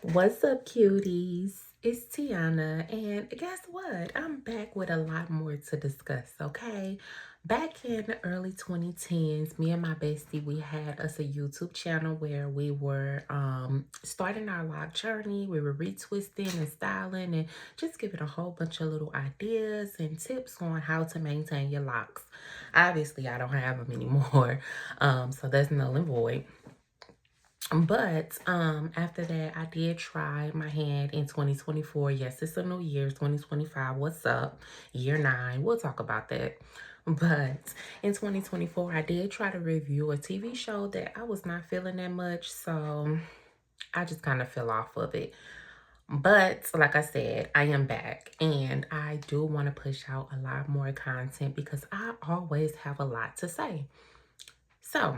What's up, cuties? It's Tiana, and guess what? I'm back with a lot more to discuss, okay? Back in the early 2010s, me and my bestie, we had us a YouTube channel where we were starting our lock journey. We were retwisting and styling and just giving a whole bunch of little ideas and tips on how to maintain your locks. Obviously, I don't have them anymore, so that's null and void. But after that, I did try my hand in 2024. Yes, it's a new year, 2025. What's up? Year 9. We'll talk about that. But in 2024, I did try to review a TV show that I was not feeling that much. So I just kind of fell off of it. But like I said, I am back and I do want to push out a lot more content because I always have a lot to say. So,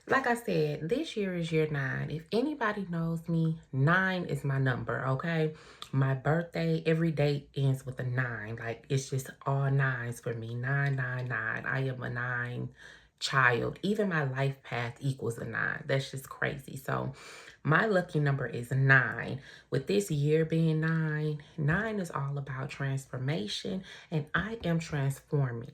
like I said, this year is year 9. If anybody knows me, 9 is my number, okay? My birthday, every date ends with a 9. Like, it's just all nines for me. 999. I am a 9 child. Even my life path equals a 9. That's just crazy. So, my lucky number is 9. With this year being 9, 9 is all about transformation, and I am transforming.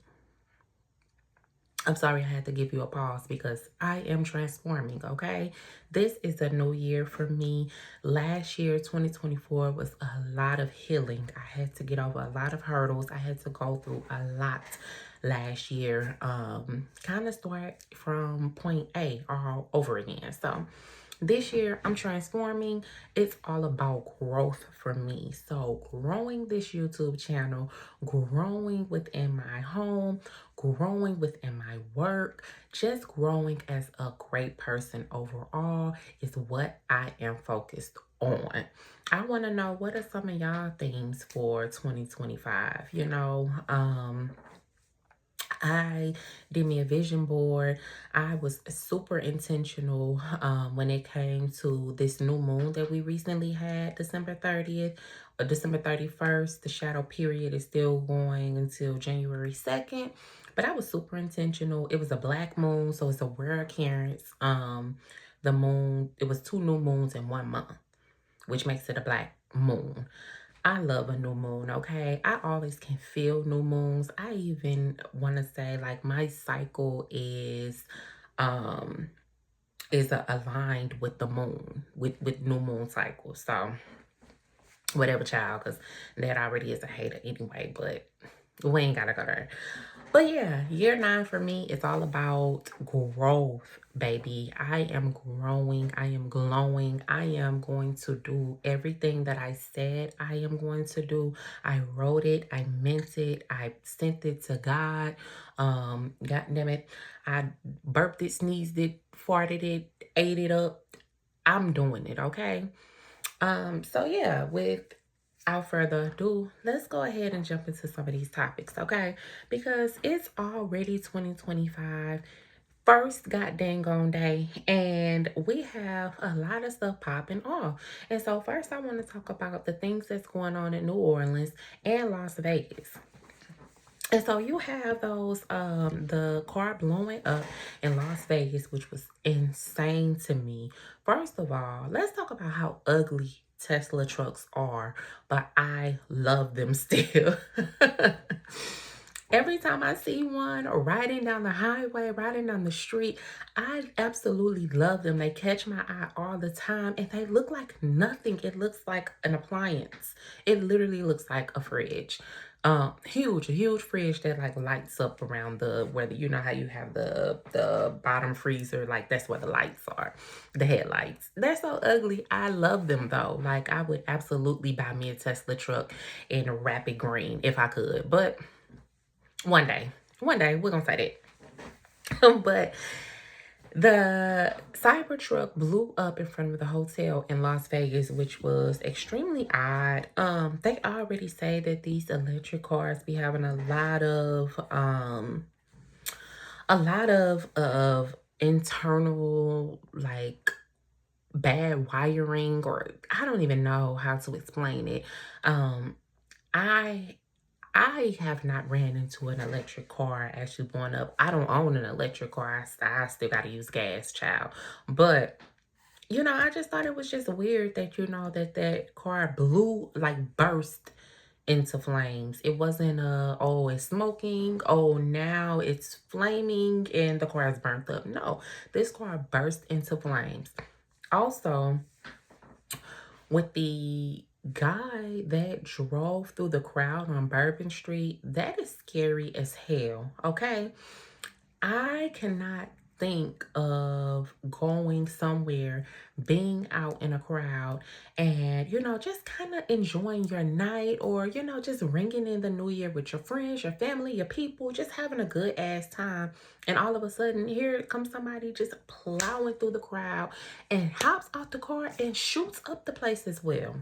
I'm sorry I had to give you a pause because I am transforming, okay? This is a new year for me. Last year, 2024, was a lot of healing. I had to get over a lot of hurdles. I had to go through a lot last year. Kind of start from point A all over again. So this year, I'm transforming. It's all about growth for me. So growing this YouTube channel, growing within my home, growing within my work, just growing as a great person overall is what I am focused on. I want to know, what are some of y'all things for 2025? I did me a vision board. I was super intentional when it came to this new moon that we recently had, December 30th or December 31st. The shadow period is still going until January 2nd. But I was super intentional. It was a black moon, so it's a rare occurrence. The moon, it was 2 new moons in 1 month, which makes it a black moon. I love a new moon, okay? I always can feel new moons. I even want to say like my cycle um aligned with the moon, with new moon cycles. So whatever, child, because that already is a hater anyway, but we ain't gotta go there. But yeah, year 9 for me is all about growth, baby. I am growing. I am glowing. I am going to do everything that I said I am going to do. I wrote it. I meant it. I sent it to God. God damn it. I burped it, sneezed it, farted it, ate it up. I'm doing it, okay? So yeah, without further ado, let's go ahead and jump into some of these topics, okay? Because it's already 2025, first goddamn gone day, and we have a lot of stuff popping off. And so first I want to talk about the things that's going on in New Orleans and Las Vegas. And so you have those, the car blowing up in Las Vegas, which was insane to me. First of all, let's talk about how ugly Tesla trucks are, but I love them still. Every time I see one riding down the highway, riding down the street, I absolutely love them. They catch my eye all the time and they look like nothing. It looks like an appliance. It literally looks like a fridge. Huge fridge that like lights up around the, whether you know how you have the bottom freezer, like that's where the lights are, the headlights. They're so ugly. I love them though. Like I would absolutely buy me a Tesla truck in rapid green if I could, but one day we're gonna say that. But the Cybertruck blew up in front of the hotel in Las Vegas, which was extremely odd. They already say that these electric cars be having a lot of internal, like, bad wiring, or I don't even know how to explain it. I I have not ran into an electric car actually going up. I don't own an electric car. I still got to use gas, child. But I just thought it was just weird that, that car burst into flames. It wasn't oh, it's smoking, oh, now it's flaming and the car is burnt up. No, this car burst into flames. Also, with the guy that drove through the crowd on Bourbon Street, that is scary as hell, okay? I cannot think of going somewhere, being out in a crowd, and, just kind of enjoying your night, or, just ringing in the new year with your friends, your family, your people, just having a good ass time. And all of a sudden, here comes somebody just plowing through the crowd and hops out the car and shoots up the place as well.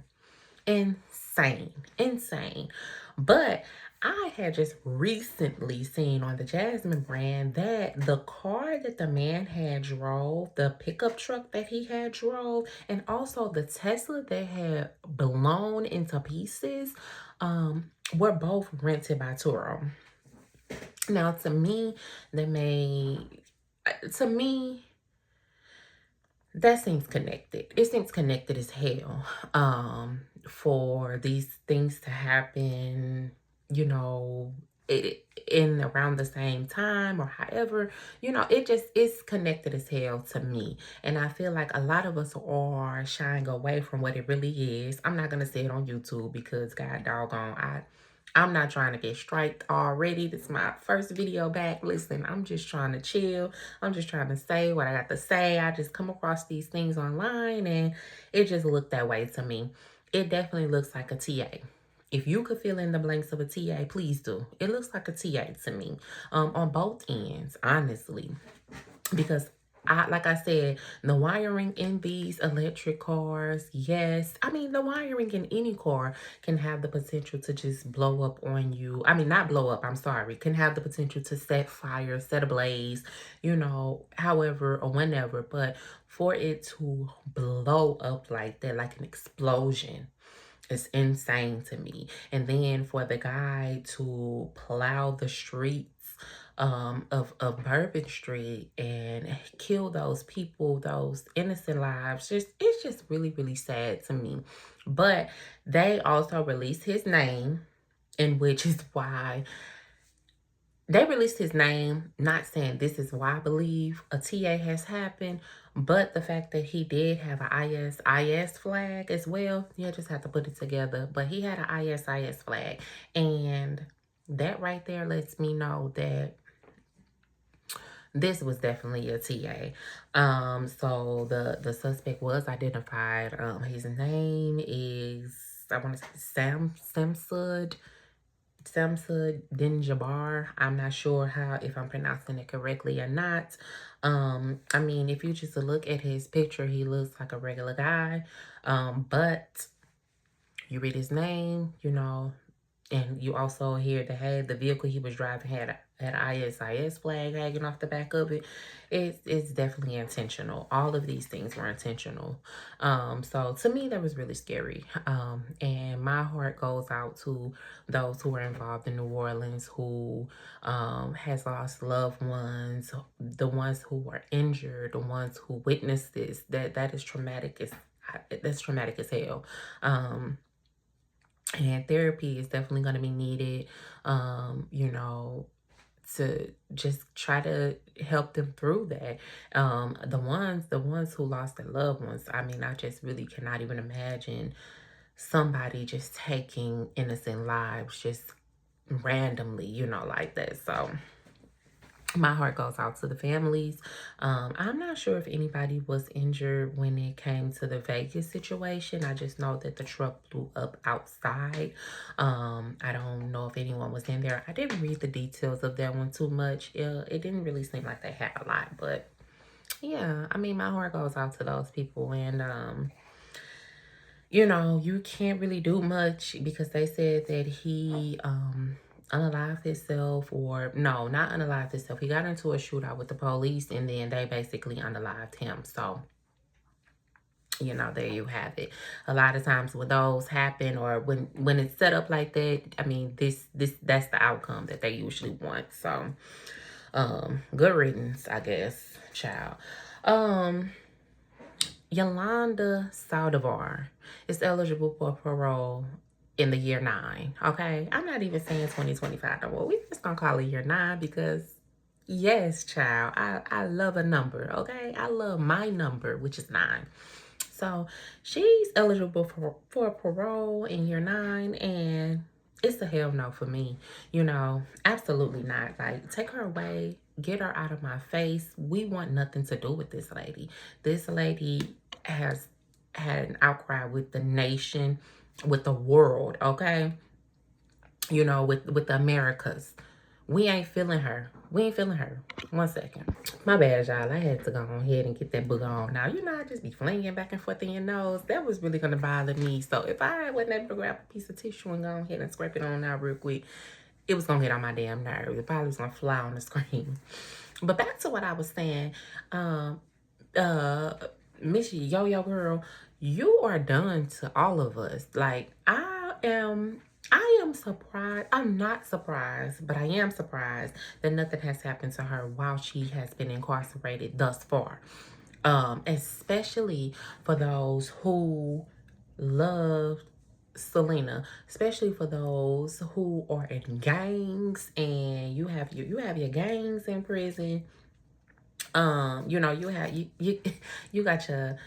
Insane, insane. But I had just recently seen on the Jasmine brand that the car that the man had drove, the pickup truck that he had drove, and also the Tesla that had blown into pieces, were both rented by Turo. Now, to me, to me, that seems connected. It seems connected as hell. For these things to happen, in around the same time, or however, it just is connected as hell to me. And I feel like a lot of us are shying away from what it really is. I'm not gonna say it on YouTube because God doggone, I'm not trying to get striked already. This is my first video back. Listen, I'm just trying to chill. I'm just trying to say what I got to say. I just come across these things online and it just looked that way to me. It definitely looks like a TA. If you could fill in the blanks of a TA, please do. It looks like a TA to me, on both ends, honestly. Because like I said, the wiring in these electric cars, yes. I mean, the wiring in any car can have the potential to just blow up on you. I mean, not blow up, I'm sorry. Can have the potential to set fire, set ablaze, however or whenever. But for it to blow up like that, like an explosion, it's insane to me. And then for the guy to plow the streets of Bourbon Street and kill those people, those innocent lives, it's just really, really sad to me. But they also released his name, in which is why they released his name, not saying this is why I believe a TA has happened, but the fact that he did have a ISIS flag as well, you just have to put it together. But he had a ISIS flag, and that right there lets me know that this was definitely a TA. So the suspect was identified. His name is, I want to say, Samsud Dinjabar. I'm not sure if I'm pronouncing it correctly or not. I mean, if you just look at his picture, he looks like a regular guy. But you read his name, and you also hear that, hey, the vehicle he was driving had ISIS flag hanging off the back of it. It's definitely intentional. All of these things were intentional. So to me, that was really scary. And my heart goes out to those who are involved in New Orleans, who has lost loved ones, the ones who were injured, the ones who witnessed this. That is traumatic. That's traumatic as hell. And therapy is definitely going to be needed, to just try to help them through that. The ones who lost their loved ones, I mean, I just really cannot even imagine somebody just taking innocent lives just randomly, like that. So my heart goes out to the families. I'm not sure if anybody was injured when it came to the Vegas situation. I just know that the truck blew up outside. I don't know if anyone was in there. I didn't read the details of that one too much. It didn't really seem like they had a lot, but yeah, I mean, my heart goes out to those people. And you can't really do much because they said that he unalived himself, or no, not unalived himself. He got into a shootout with the police and then they basically unalived him. So, there you have it. A lot of times when those happen, or when it's set up like that, I mean, that's the outcome that they usually want. So, good riddance, I guess, child. Yolanda Saldivar is eligible for parole in the year 9. Okay, I'm not even saying 2025 no more. We just gonna call it year 9 because yes, child, I love a number. Okay, I love my number, which is 9. So she's eligible for parole in year 9, and it's a hell no for me. You know, absolutely not. Like, take her away, get her out of my face. We want nothing to do with this lady. This lady has had an outcry with the nation, with the world, okay? You know, with the Americas. We ain't feeling her. We ain't feeling her. One second. My bad, y'all. I had to go ahead and get that book on. Now, you know, I just be flinging back and forth in your nose. That was really going to bother me. So, if I wasn't able to grab a piece of tissue and go ahead and scrape it on out real quick, it was going to get on my damn nerves. It probably was going to fly on the screen. But back to what I was saying. Miss Yo-Yo Girl, you are done to all of us. Like, I am surprised. I'm not surprised, but I am surprised that nothing has happened to her while she has been incarcerated thus far. Especially for those who love Selena, especially for those who are in gangs and you have your gangs in prison. You know, you got your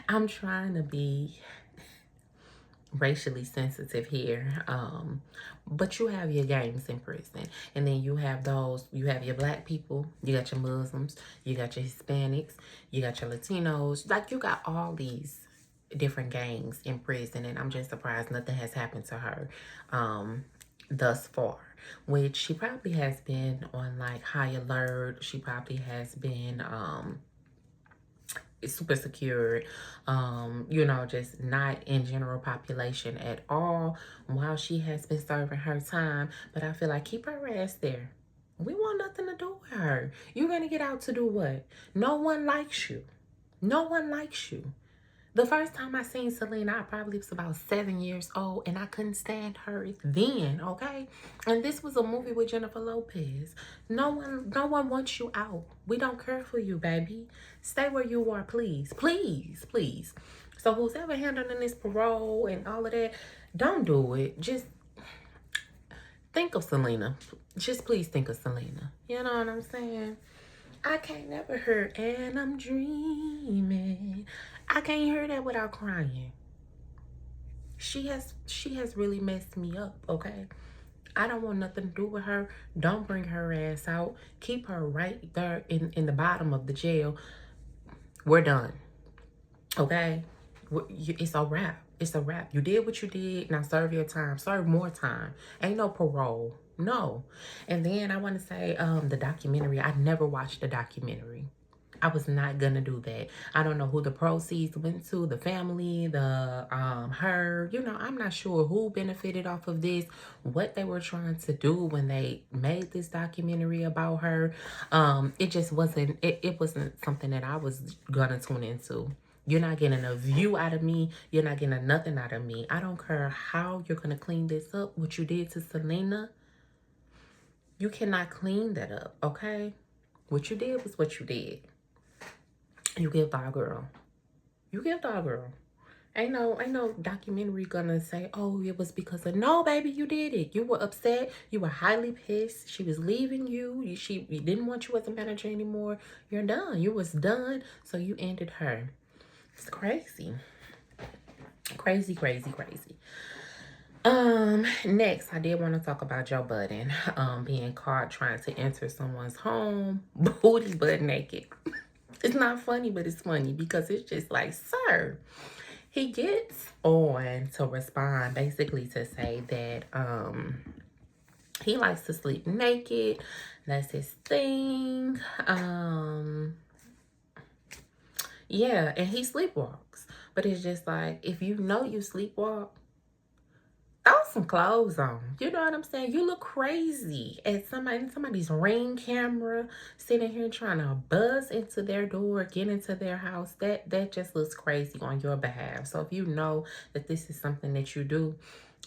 I'm trying to be racially sensitive here, but you have your gangs in prison, and then you have your black people, you got your Muslims, you got your Hispanics, you got your Latinos, like you got all these different gangs in prison, and I'm just surprised nothing has happened to her thus far, which she probably has been on like high alert. She probably has been super secured, you know, just not in general population at all while she has been serving her time. But I feel like keep her ass there. We want nothing to do with her. You're gonna get out to do what? No one likes you. No one likes you. The first time I seen Selena, I probably was about 7 years old, and I couldn't stand her then, okay? And this was a movie with Jennifer Lopez. No one wants you out. We don't care for you, baby. Stay where you are, please. Please, please. So who's ever handling this parole and all of that, don't do it. Just think of Selena. Just please think of Selena. You know what I'm saying? I can't never hear and I'm dreaming. I can't hear that without crying. She has really messed me up, okay? I don't want nothing to do with her. Don't bring her ass out. Keep her right there in the bottom of the jail. We're done. Okay? It's a wrap. It's a wrap. You did what you did. Now serve your time. Serve more time. Ain't no parole. No. And then I want to say the documentary. I never watched the documentary. I was not gonna do that. I don't know who the proceeds went to, the family, the her. You know, I'm not sure who benefited off of this, what they were trying to do when they made this documentary about her. It just wasn't. It wasn't something that I was gonna tune into. You're not getting a view out of me. You're not getting nothing out of me. I don't care how you're gonna clean this up. What you did to Selena, you cannot clean that up. Okay, what you did was what you did. You give our girl. You give our girl. Ain't no documentary gonna say, oh, it was because of, no, baby, you did it. You were upset. You were highly pissed. She was leaving you. She didn't want you as a manager anymore. You're done. You was done. So you ended her. It's crazy. Crazy, crazy, crazy. Next, I did want to talk about Joe Budden being caught trying to enter someone's home booty butt naked. It's not funny, but it's funny because it's just like, sir, he gets on to respond basically to say that he likes to sleep naked. That's his thing. Yeah, and he sleepwalks. But it's just like, if you know you sleepwalk, throw some clothes on. You know what I'm saying? You look crazy at somebody's Ring camera, sitting here trying to buzz into their door, get into their house. That just looks crazy on your behalf. So if you know that this is something that you do,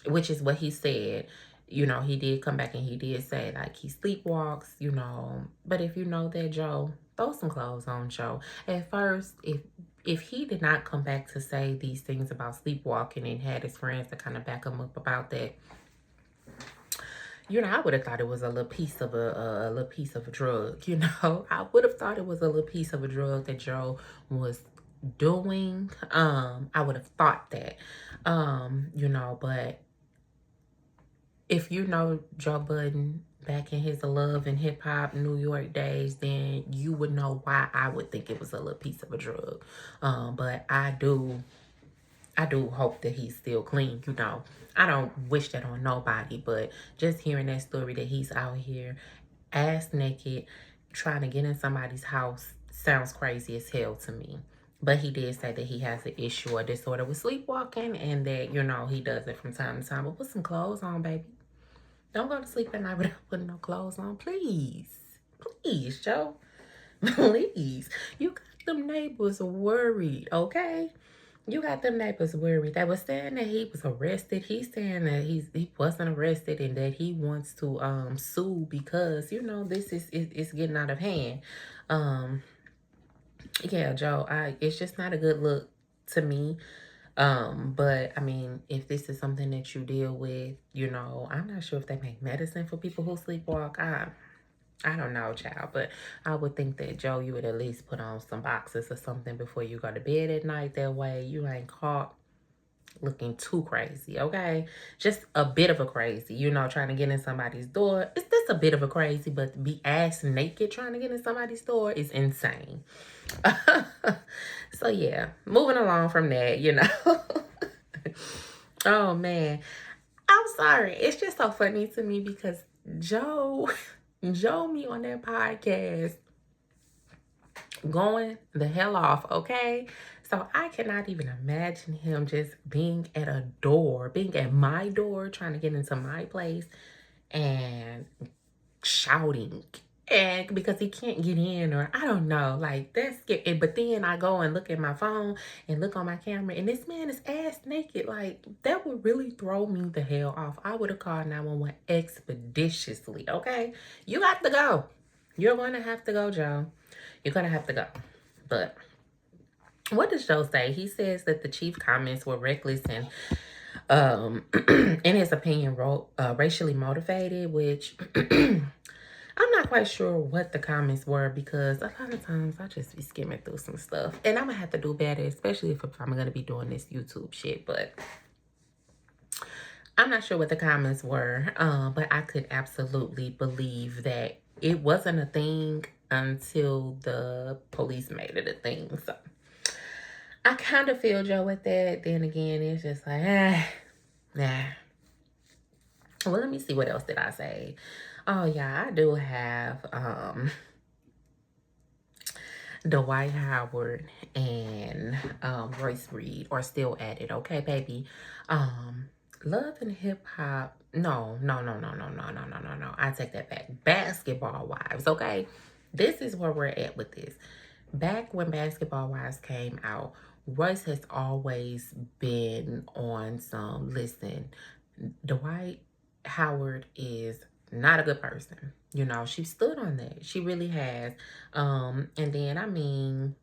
which is what he said, you know, he did come back and he did say like he sleepwalks, you know. But if you know that, Joe, Throw some clothes on, Joe. At first, if he did not come back to say these things about sleepwalking and had his friends to kind of back him up about that, I would have thought it was a little piece of a little piece of a drug. I would have thought it was a little piece of a drug that Joe was doing. I would have thought that. But if you know Joe Budden back in his love and hip hop New York days, then you would know why I would think it was a little piece of a drug. But I do hope that he's still clean. I don't wish that on nobody, but just hearing that story that he's out here ass naked trying to get in somebody's house sounds crazy as hell to me. But he did say that he has an issue or disorder with sleepwalking and that, he does it from time to time. But put some clothes on, baby. Don't go to sleep at night without putting no clothes on. Please. Please, Joe. Please. You got them neighbors worried, okay? You got them neighbors worried. They were saying that he was arrested. He's saying that he wasn't arrested and that he wants to sue because this is getting out of hand. Yeah, Joe, it's just not a good look to me. But I mean, if this is something that you deal with, I'm not sure if they make medicine for people who sleepwalk. I don't know, child, but I would think that, Joe, you would at least put on some boxes or something before you go to bed at night. That way you ain't caught looking too crazy, okay? Just a bit of a crazy, trying to get in somebody's door. It's just a bit of a crazy, but to be ass naked trying to get in somebody's door is insane. So yeah, moving along from that, Oh man, I'm sorry. It's just so funny to me because Joe me on that podcast going the hell off, okay? So I cannot even imagine him just being at my door, trying to get into my place and shouting. And because he can't get in, or I don't know, like that's scary. But then I go and look at my phone and look on my camera, and this man is ass naked. Like that would really throw me the hell off. I would have called 911 expeditiously. Okay, you got to go. You're gonna have to go, Joe. You're gonna have to go. But what does Joe say? He says that the chief comments were reckless and, in his opinion, racially motivated, which I'm not quite sure what the comments were because a lot of times I just be skimming through some stuff. And I'm going to have to do better, especially if I'm going to be doing this YouTube shit. But I'm not sure what the comments were. But I could absolutely believe that it wasn't a thing until the police made it a thing. So I kind of feel Joe with that. Then again, it's just like, nah. Well, let me see. What else did I say? Oh, yeah, I do have Dwight Howard and Royce Reed are still at it, okay, baby? Love and Hip Hop. No. I take that back. Basketball Wives, okay? This is where we're at with this. Back when Basketball Wives came out, Royce has always been on some, listen, Dwight Howard is not a good person. She stood on that. She really has. And then, I mean,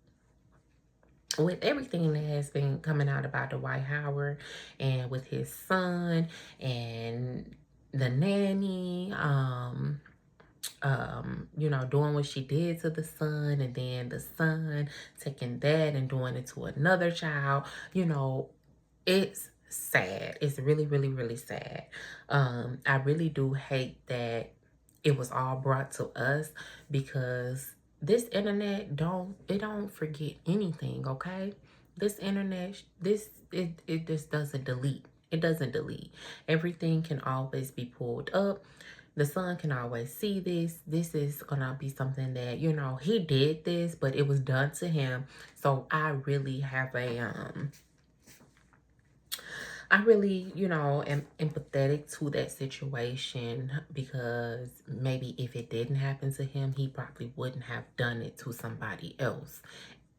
with everything that has been coming out about Dwight Howard and with his son and the nanny, doing what she did to the son and then the son taking that and doing it to another child, it's sad. It's really, really, really sad. I really do hate that it was all brought to us because this internet don't forget anything, okay? This internet, it just doesn't delete. It doesn't delete. Everything can always be pulled up. The son can always see this. This is gonna be something that, he did this, but it was done to him. So I really have I really, am empathetic to that situation because maybe if it didn't happen to him, he probably wouldn't have done it to somebody else.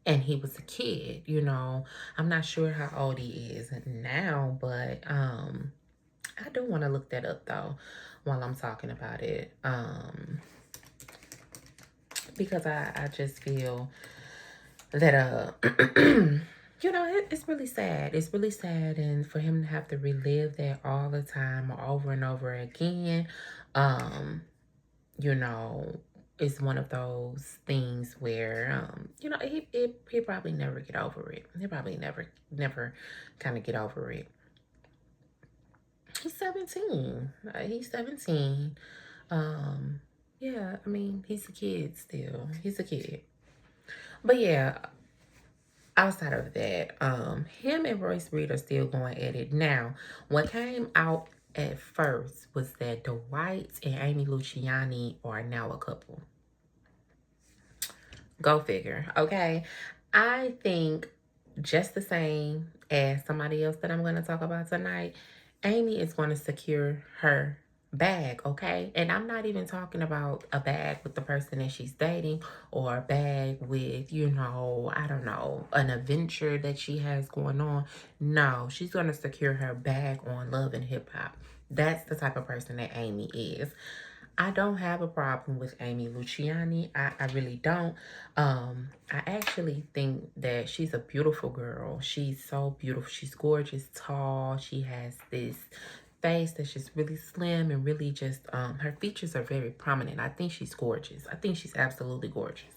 And he was a kid, I'm not sure how old he is now, but I do want to look that up though while I'm talking about it. because I just feel that you know, it's really sad. It's really sad, and for him to have to relive that all the time or over and over again, um you know, it's one of those things where you know, he probably never get over it. He probably never kind of get over it. He's 17. He's 17. um yeah, I mean, he's a kid still. He's a kid. But yeah, outside of that, him and Royce Reed are still going at it. Now, what came out at first was that Dwight and Amy Luciani are now a couple. Go figure. Okay. I think just the same as somebody else that I'm going to talk about tonight, Amy is going to secure her bag, okay? And I'm not even talking about a bag with the person that she's dating or a bag with, you know, I don't know, an adventure that she has going on. No, she's going to secure her bag on Love and Hip Hop. That's the type of person that Amy is. I don't have a problem with Amy Luciani. I really don't. I actually think that she's a beautiful girl. She's so beautiful. She's gorgeous, tall. She has this face that's just really slim and really just, her features are very prominent. I think she's gorgeous. I think she's absolutely gorgeous.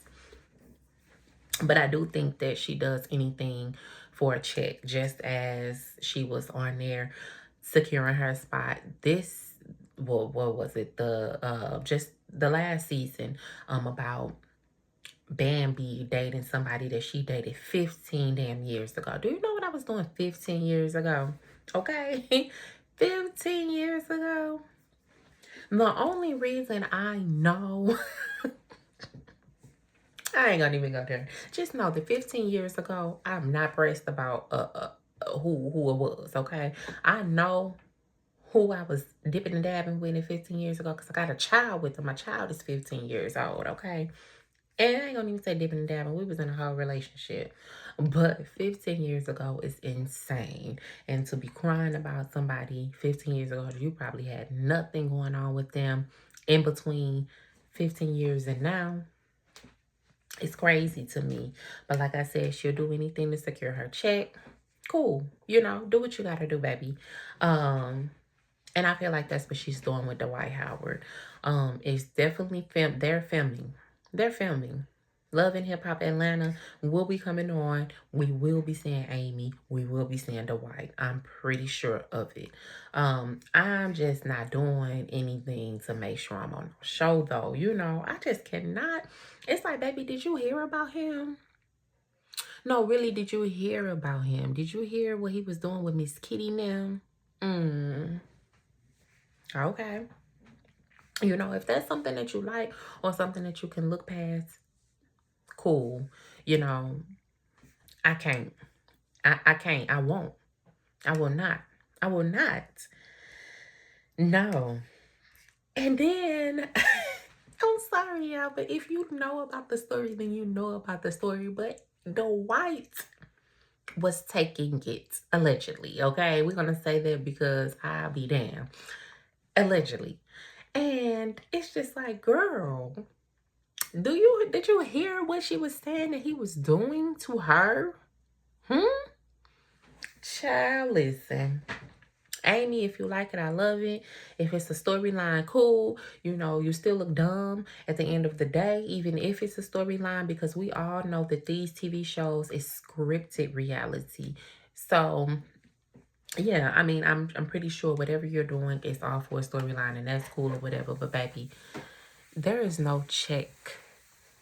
But I do think that she does anything for a check, just as she was on there securing her spot. This, well, what was it? Just the last season, about Bambi dating somebody that she dated 15 damn years ago. Do you know what I was doing 15 years ago? Okay. 15 years ago. The only reason I know I ain't gonna even go there. Just know that 15 years ago, I'm not pressed about who it was, okay? I know who I was dipping and dabbing with 15 years ago because I got a child with him. My child is 15 years old, okay? And I ain't gonna even say dipping and dabbing. We was in a whole relationship. But 15 years ago is insane. And to be crying about somebody 15 years ago, you probably had nothing going on with them in between 15 years and now. It's crazy to me. But like I said, she'll do anything to secure her check. Cool. You know, do what you gotta do, baby. And I feel like that's what she's doing with Dwight Howard. It's definitely they're filming. They're filming. Love and Hip Hop Atlanta will be coming on. We will be seeing Amy. We will be seeing Dwight. I'm pretty sure of it. I'm just not doing anything to make sure I'm on the show, though. You know, I just cannot. It's like, baby, did you hear about him? No, really, did you hear about him? Did you hear what he was doing with Miss Kitty now? Okay. You know, if that's something that you like or something that you can look past, cool. You know, I can't. I can't. I won't. I will not. I will not. No. And then, I'm sorry, y'all, but if you know about the story, then you know about the story. But Dwight was taking it, allegedly, okay? We're going to say that because I'll be damned. Allegedly. And it's just like, girl, did you hear what she was saying that he was doing to her? Child, listen. Amy, if you like it, I love it. If it's a storyline, cool. You know, you still look dumb at the end of the day, even if it's a storyline, because we all know that these TV shows is scripted reality. So, yeah, I mean, I'm pretty sure whatever you're doing is all for a storyline, and that's cool or whatever. But baby, there is no check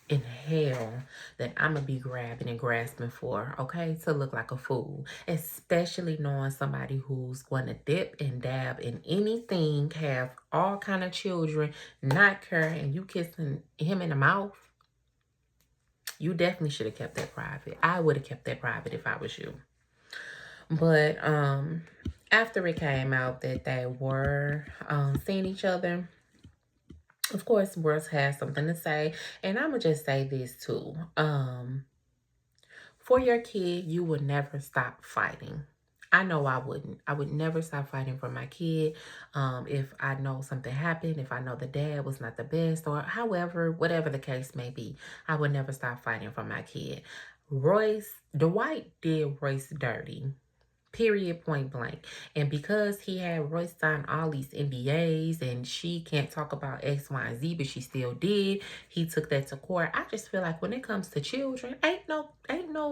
in hell that I'm gonna be grabbing and grasping for, okay, to look like a fool, especially knowing somebody who's going to dip and dab in anything, have all kind of children, not care, and you kissing him in the mouth. You definitely should have kept that private. I would have kept that private if I was you. But after it came out that they were seeing each other, of course, Words has something to say. And I'm going to just say this too. For your kid, you will never stop fighting. I know I wouldn't. I would never stop fighting for my kid. If I know something happened, if I know the dad was not the best, or however, whatever the case may be, I would never stop fighting for my kid. Dwight did Royce dirty. Period, point blank. And because he had Royce sign all these NDAs and she can't talk about X, Y, and Z, but she still did, he took that to court. I just feel like when it comes to children, ain't no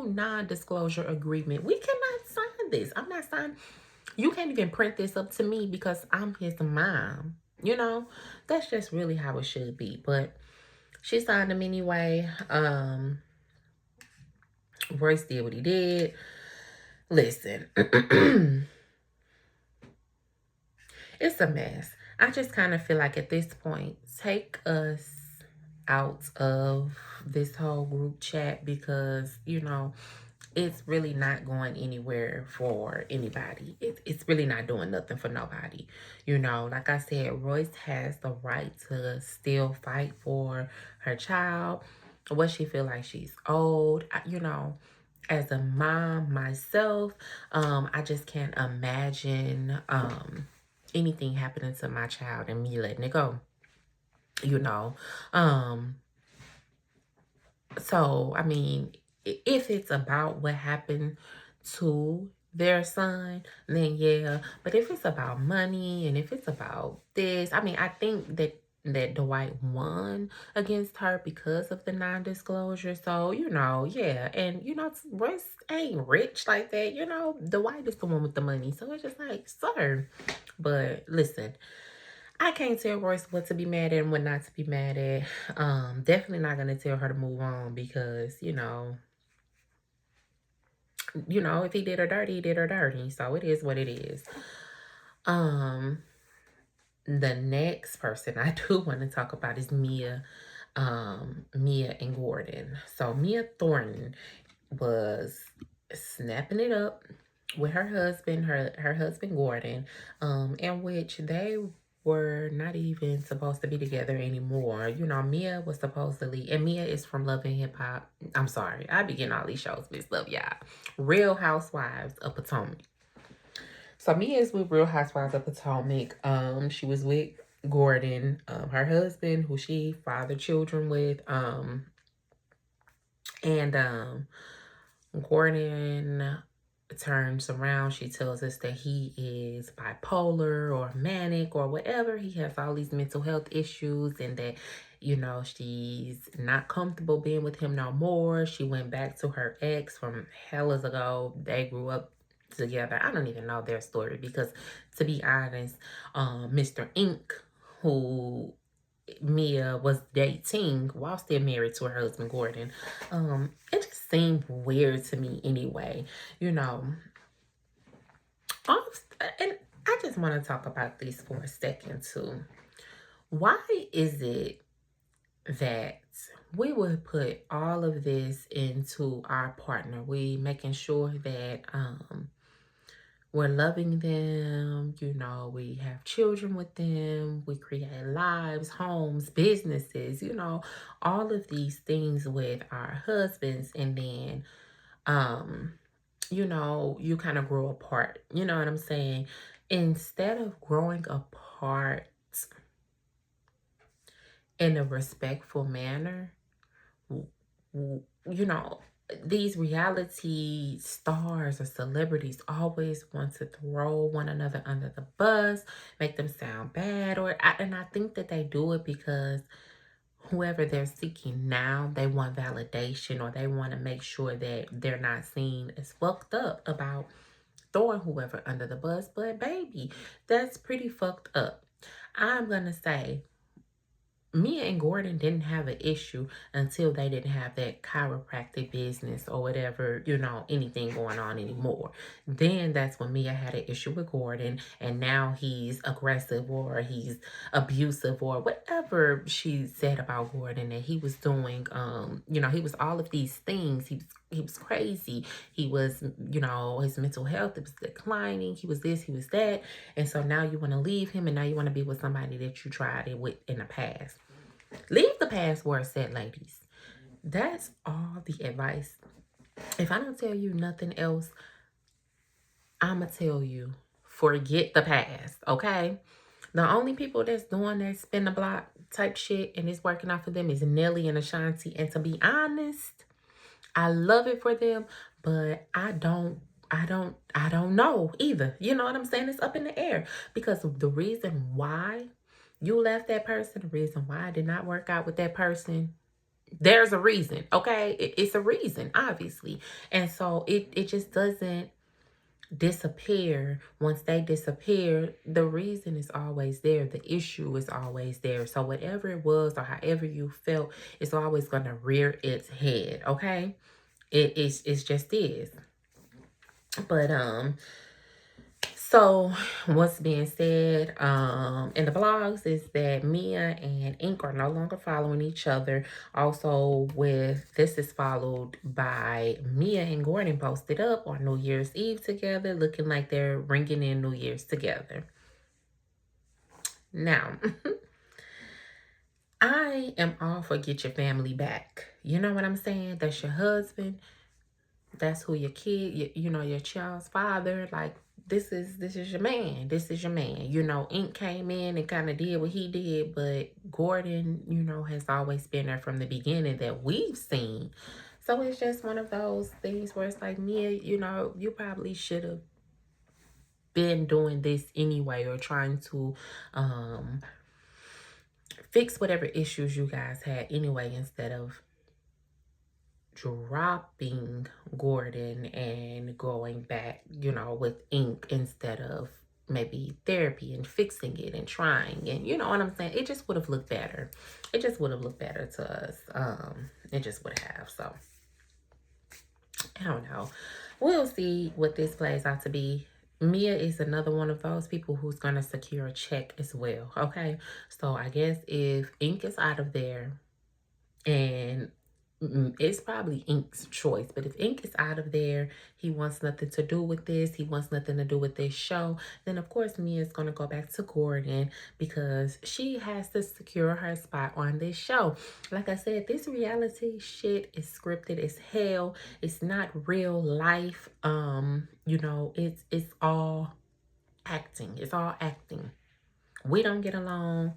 non-disclosure agreement. We cannot sign this. I'm not signing. You can't even print this up to me because I'm his mom. You know, that's just really how it should be. But she signed him anyway. Royce did what he did. Listen. It's a mess. I just kind of feel like at this point, take us out of this whole group chat because, it's really not going anywhere for anybody. It's really not doing nothing for nobody. Like I said, Royce has the right to still fight for her child. What she feel like she's old, as a mom myself, I just can't imagine anything happening to my child and me letting it go. You know. So I mean, if it's about what happened to their son, then yeah. But if it's about money and if it's about this, I mean, I think that Dwight won against her because of the non-disclosure. So, yeah. And, Royce ain't rich like that. Dwight is the one with the money. So it's just like, sir. But listen, I can't tell Royce what to be mad at and what not to be mad at. Definitely not gonna tell her to move on because, if he did her dirty, he did her dirty. So it is what it is. The next person I do want to talk about is Mia and Gordon. So Mia Thornton was snapping it up with her husband, her husband Gordon, in which they were not even supposed to be together anymore. Mia was supposedly, and Mia is from Love and Hip Hop. I'm sorry, I be getting all these shows mixed up, y'all. Real Housewives of Potomac. So Mia is with Real Housewives of Potomac. She was with Gordon, her husband, who she fathered children with. And Gordon turns around. She tells us that he is bipolar or manic or whatever. He has all these mental health issues and that, she's not comfortable being with him no more. She went back to her ex from hellas ago. They grew up together. I don't even know their story because, to be honest, Mr. Ink, who Mia was dating while still married to her husband Gordon, it just seemed weird to me anyway. And I just want to talk about this for a second too. Why is it that we would put all of this into our partner? We making sure that we're loving them, we have children with them, we create lives, homes, businesses, all of these things with our husbands, and then you kind of grow apart. You know what I'm saying? Instead of growing apart in a respectful manner, these reality stars or celebrities always want to throw one another under the bus, make them sound bad, and I think that they do it because whoever they're seeking now, they want validation or they want to make sure that they're not seen as fucked up about throwing whoever under the bus. But baby, that's pretty fucked up. I'm gonna say Mia and Gordon didn't have an issue until they didn't have that chiropractic business or whatever, anything going on anymore. Then that's when Mia had an issue with Gordon, and now he's aggressive or he's abusive or whatever she said about Gordon that he was doing. He was all of these things. He was crazy. He was, his mental health, it was declining. He was this, he was that. And so now you want to leave him and now you want to be with somebody that you tried it with in the past. Leave the past where it's at, ladies. That's all the advice. If I don't tell you nothing else, I'ma tell you, forget the past, okay? The only people that's doing that spin the block type shit and it's working out for them is Nelly and Ashanti. And to be honest, I love it for them, but I don't know either. You know what I'm saying? It's up in the air because the reason why you left that person, the reason why it did not work out with that person, there's a reason, okay? It's a reason, obviously. And so it just doesn't disappear. Once they disappear, the reason is always there, the issue is always there. So whatever it was or however you felt, it's always going to rear its head, okay? It's just is. But so what's being said in the blogs is that Mia and Ink are no longer following each other. Also, with this is followed by Mia and Gordon posted up on New Year's Eve together, looking like they're ringing in New Year's together. Now, I am all for get your family back. You know what I'm saying? That's your husband. That's who your kid, you know, your child's father. Like, this is your man. This is your man. You know, Ink came in and kind of did what he did, but Gordon, you know, has always been there from the beginning that we've seen. So it's just one of those things where it's like, Mia, you know, you probably should have been doing this anyway, or trying to fix whatever issues you guys had anyway, instead of dropping Gordon and going back, you know, with Ink instead of maybe therapy and fixing it and trying, and you know what I'm saying? It just would have looked better. It just would have looked better to us. It just would have. So I don't know. We'll see what this plays out to be. Mia is another one of those people who's going to secure a check as well. Okay. So I guess if Ink is out of there, and it's probably Ink's choice, but if Ink is out of there, he wants nothing to do with this, he wants nothing to do with this show, then of course Mia's going to go back to Gordon because she has to secure her spot on this show. Like I said, this reality shit is scripted as hell. It's not real life. You know, it's all acting. It's all acting. We don't get along.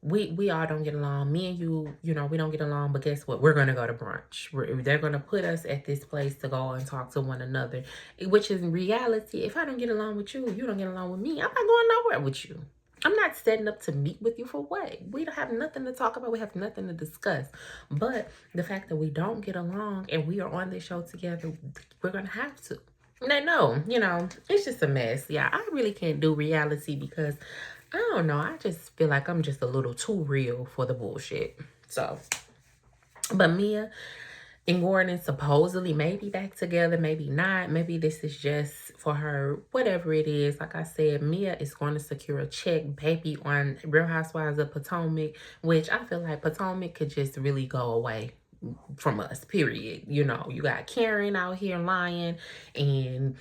We all don't get along. Me and you know, we don't get along, but guess what? We're gonna go to brunch. They're gonna put us at this place to go and talk to one another, which is in reality, if I don't get along with you, you don't get along with me, I'm not going nowhere with you. I'm not setting up to meet with you for what? We don't have nothing to talk about. We have nothing to discuss. But the fact that we don't get along and we are on this show together, we're gonna have to. No, you know, it's just a mess. Yeah, I really can't do reality because I don't know. I just feel like I'm just a little too real for the bullshit. So, but Mia and Gordon supposedly may be back together, maybe not. Maybe this is just for her, whatever it is. Like I said, Mia is going to secure a check, baby, on Real Housewives of Potomac, which I feel like Potomac could just really go away from us, period. You know, you got Karen out here lying and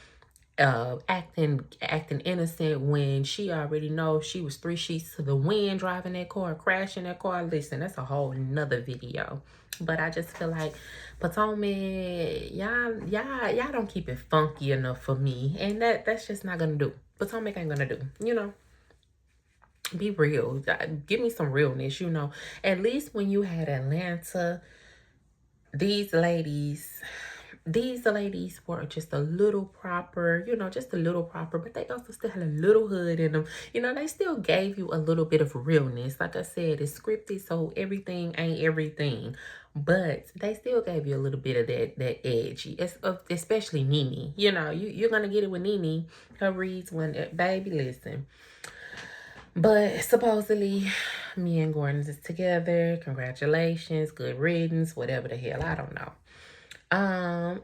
acting innocent when she already knows she was 3 sheets to the wind driving that car, crashing that car. Listen, that's a whole nother video. But I just feel like Potomac, y'all don't keep it funky enough for me, and that's just not gonna do. Potomac ain't gonna do. You know, be real. Give me some realness. You know, at least when you had Atlanta, these ladies were just a little proper, you know, just a little proper, but they also still had a little hood in them. You know, they still gave you a little bit of realness. Like I said, it's scripted, so everything ain't everything. But they still gave you a little bit of that edgy, especially Nene. You know, you're going to get it with Nene. Her reads when, baby, listen. But supposedly, me and Gordon is together. Congratulations, good riddance, whatever the hell, I don't know.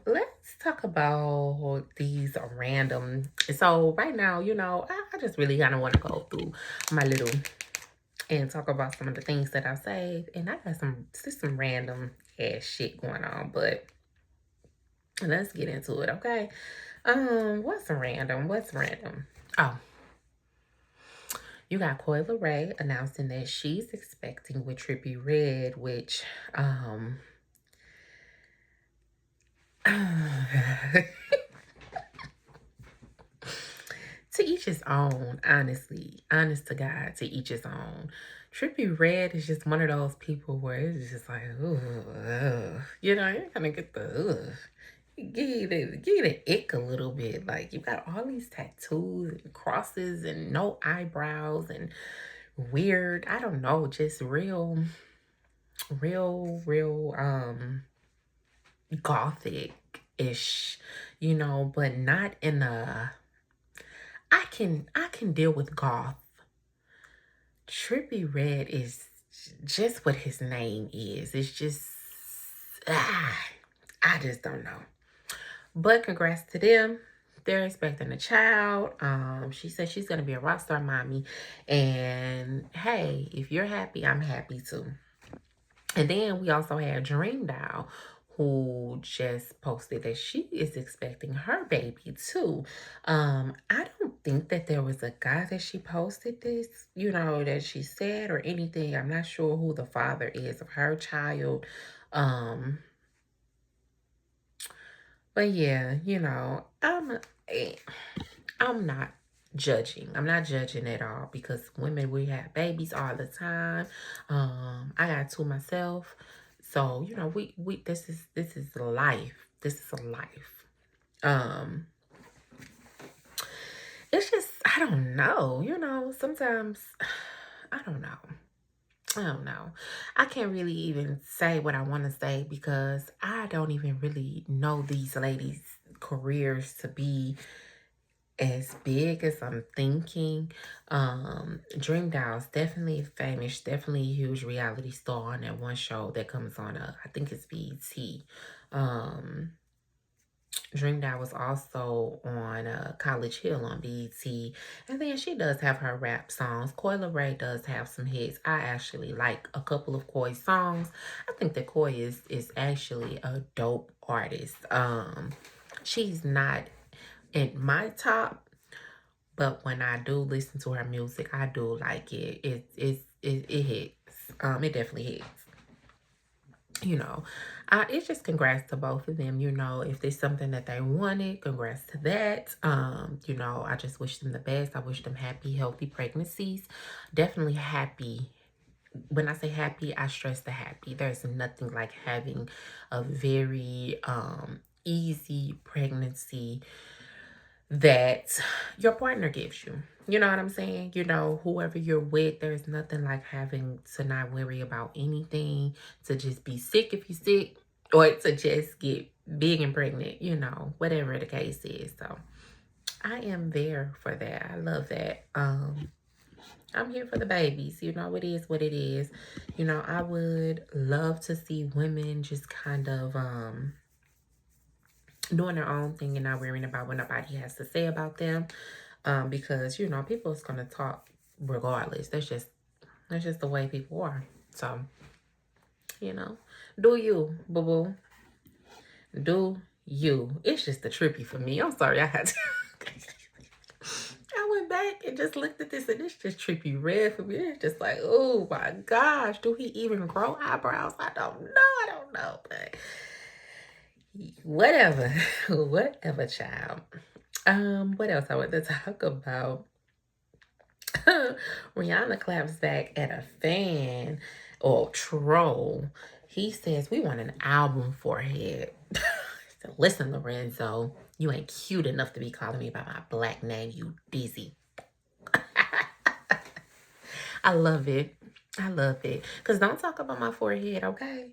Let's talk about these random. So right now, you know, I just really kind of want to go through my little and talk about some of the things that I saved. And I got some random ass shit going on, but let's get into it, okay? What's random? What's random? Oh, you got Coyle Ray announcing that she's expecting with Trippie Redd, which to each his own, honestly. Honest to God, to each his own. Trippy Red is just one of those people where it's just like, ooh, you know, you're gonna get the, give you the ick a little bit. Like, you got all these tattoos and crosses and no eyebrows and weird, I don't know, just real, gothic-ish, you know, but not in a, I can deal with goth. Trippy Red is just what his name is. It's just, I just don't know. But congrats to them. They're expecting a child. She said she's gonna be a rock star mommy. And hey, if you're happy, I'm happy too. And then we also had Dream Doll, who just posted that she is expecting her baby too. I don't think that there was a guy that she posted this, you know, that she said or anything. I'm not sure who the father is of her child. Um, but yeah, you know, I'm not judging. I'm not judging at all because women, we have babies all the time. I got two myself. So, you know, we this is life. This is a life. Um, it's just I don't know, you know, sometimes I don't know. I don't know. I can't really even say what I want to say because I don't even really know these ladies' careers to be as big as I'm thinking. Dream Doll's definitely famous, definitely a huge reality star on that one show that comes on, I think it's BET. Um, Dream Doll was also on College Hill on BET. And then she does have her rap songs. Coyle Ray does have some hits. I actually like a couple of Coy's songs. I think that Coy is actually a dope artist. She's not in my top, but when I do listen to her music, I do like it. It hits. It definitely hits. You know, it's just congrats to both of them. You know, if there's something that they wanted, congrats to that. You know, I just wish them the best. I wish them happy, healthy pregnancies. Definitely happy. When I say happy, I stress the happy. There's nothing like having a very easy pregnancy that your partner gives you. You know what I'm saying? You know, whoever you're with, there's nothing like having to not worry about anything, to just be sick if you're sick, or to just get big and pregnant, you know, whatever the case is. So I am there for that. I love that. I'm here for the babies. You know, it is what it is. You know, I would love to see women just kind of doing their own thing and not worrying about what nobody has to say about them. Because, you know, people is going to talk regardless. That's just the way people are. So, you know, do you, boo-boo. Do you. It's just the trippy for me. I'm sorry I had to. I went back and just looked at this and it's just trippy red for me. It's just like, oh my gosh, do he even grow eyebrows? I don't know, but whatever. Whatever, child. What else I want to talk about? Rihanna claps back at a fan or troll. He says, we want an album forehead. So listen, Lorenzo, you ain't cute enough to be calling me by my black name, you dizzy. I love it. I love it. Because don't talk about my forehead, okay?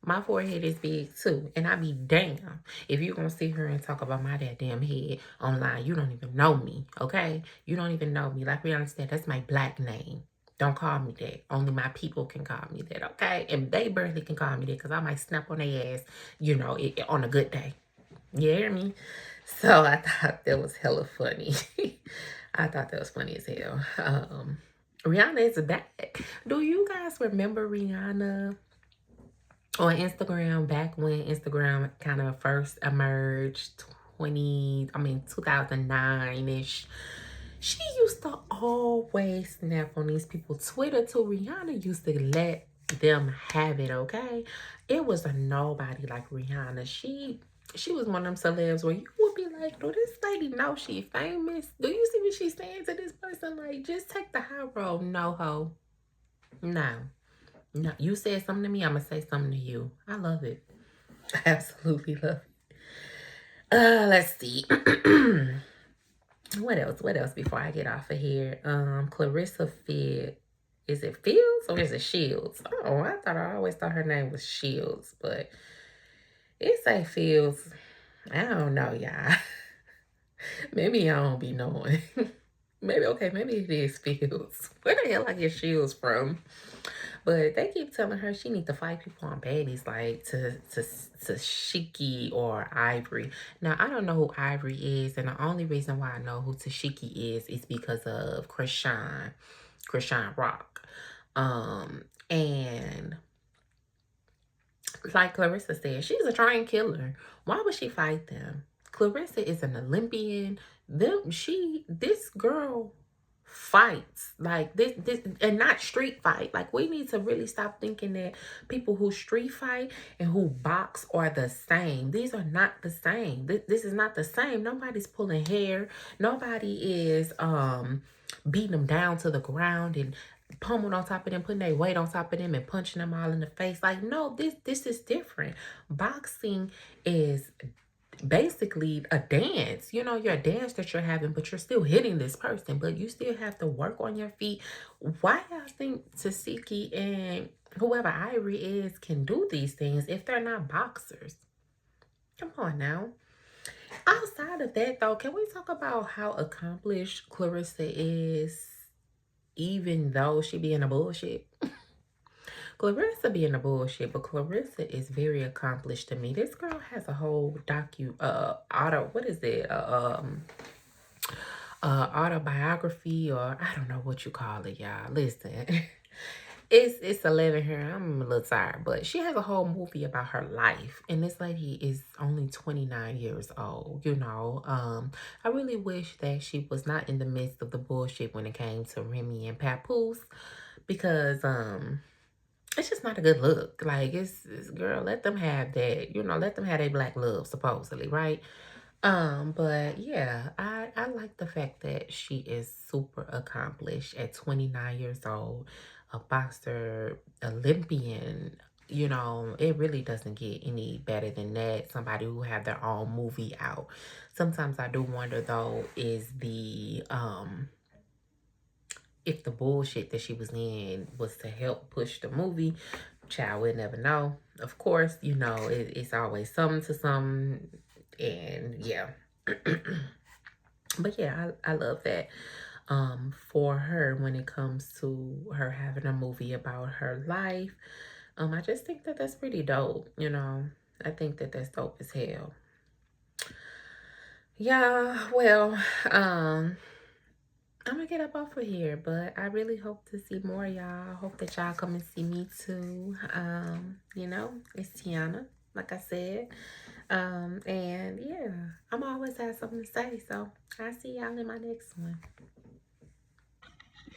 My forehead is big too. And I be damn if you're going to sit here and talk about my damn head online. You don't even know me, okay? You don't even know me. Like we understand, that's my black name. Don't call me that. Only my people can call me that, okay? And they barely can call me that because I might snap on their ass, you know, on a good day. You hear me? So I thought that was hella funny. I thought that was funny as hell. Rihanna is back. Do you guys remember Rihanna on Instagram back when Instagram kind of first emerged, 2009-ish? She used to always snap on these people. Twitter too. Rihanna used to let them have it, okay? It was a nobody like Rihanna. She She was one of them celebs where you would be like, do this lady know she famous? Do you see what she's saying to this person? Like, just take the high road. No, ho. No. No. You said something to me, I'm going to say something to you. I love it. I absolutely love it. Let's see. What else? What else before I get off of here? Clarissa Field. Is it Fields or is it Shields? Oh, I always thought her name was Shields, but it say Fields. I don't know, y'all. Maybe I don't be knowing. Maybe it is Fields. Where the hell I get Shields from? But they keep telling her she need to fight people on baddies like to Tashiki or Ivory. Now I don't know who Ivory is, and the only reason why I know who Tashiki is because of Krishan Rock. And like Clarissa said, she's a trained killer. Why would she fight them? Clarissa is an Olympian. This girl fights like this and not street fight. Like, we need to really stop thinking that people who street fight and who box are the same. These are not the same. This is not the same. Nobody's pulling hair. Nobody is beating them down to the ground and pummeled on top of them, putting their weight on top of them and punching them all in the face. Like, no, this is different. Boxing is basically a dance. You know, you're a dance that you're having, but you're still hitting this person, but you still have to work on your feet. Why y'all think Tasiki and whoever Ivory is can do these things if they're not boxers? Come on now. Outside of that, though, can we talk about how accomplished Clarissa is, even though she be in a bullshit? Clarissa be in the bullshit, but Clarissa is very accomplished to me. This girl has a whole autobiography, or I don't know what you call it, y'all. Listen. It's 11 here. I'm a little tired, but she has a whole movie about her life, and this lady is only 29 years old. You know, I really wish that she was not in the midst of the bullshit when it came to Remy and Papoose, because it's just not a good look. Like, it's girl, let them have that. You know, let them have their black love, supposedly, right? But yeah, I like the fact that she is super accomplished at 29 years old, a boxer, Olympian. You know, it really doesn't get any better than that. Somebody who have their own movie out. Sometimes I do wonder though, is the if the bullshit that she was in was to help push the movie. Child, we'll never know. Of course, you know, it's always something to something. And yeah. But yeah, I love that for her when it comes to her having a movie about her life. I just think that that's pretty dope, you know. I think that that's dope as hell. Yeah, well, I'm gonna get up off of here, but I really hope to see more of y'all. I hope that y'all come and see me too. You know, it's Tiana, like I said. And yeah, I'm always have something to say, so I'll see y'all in my next one.